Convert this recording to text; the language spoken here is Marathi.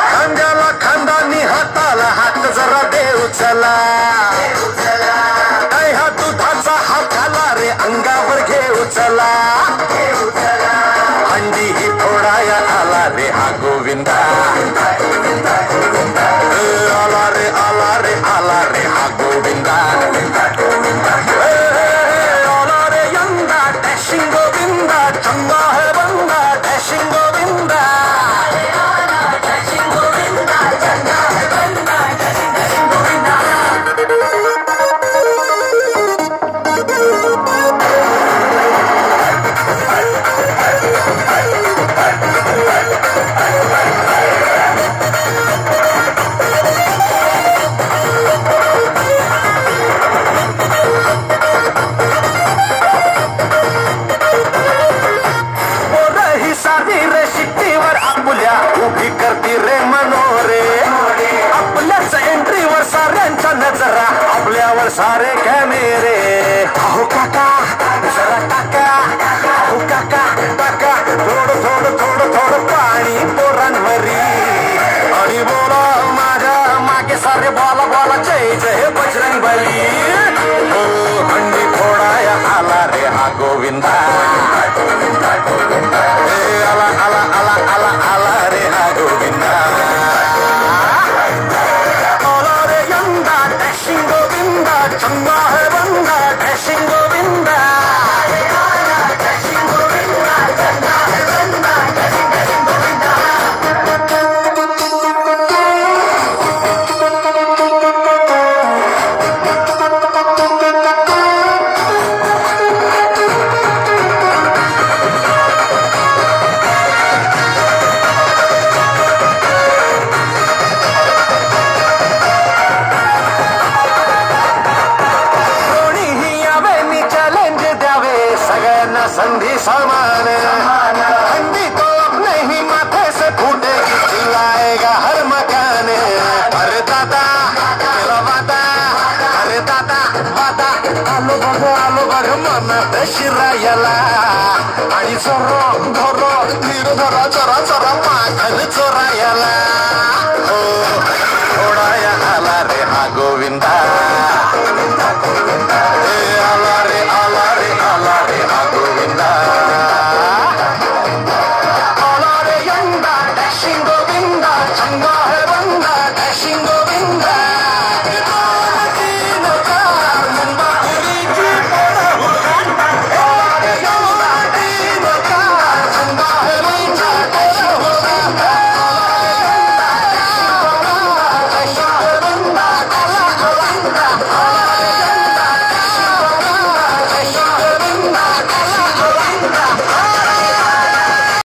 खांद्याला खांदानी हाताला हात जरा देऊ चला काय हा दुधाचा हात आला रे अंगावर घेऊ चला अंडी ही थोडाया आला रे हा गोविंदा आला रे आला रे आला रे हा गोविंदा आला रे यंदा डॅशिंग गोविंदा चंगा है बंदा डॅशिंग गोविंदा उभी करती रे मनोरे आपल्याच एंट्रीवर साऱ्यांच्या नजरा आपल्यावर सारे कॅमेरे अहो काका जरा टाका अहो काका टाका थोडं थोडं थोडं थोडं पाणी पोरांवरी आणि बोला माझ्या मागे सारे बोला बोला जय जय बजरंग बली हंडी फोडाया आला रे हा गोविंदा आला आला आला आला आला रे हा गोविंदा आला रे यंदा डॅशिंग गोविंदा चंगा है बंदा डॅशिंग गोविंदा डॅशिंग गोविंदा चंगा है बंदा डॅशिंग गोविंदा संधि समान हंडी तो अपने ही माथे से फूटेगी चिल्लाएगा हर मकान अरे दादा तेरा वादा अरे दादा वादा आलो बघ मन शिरायला आणि चोरो धरो धीर धरा चरा चरा माखन चोरायला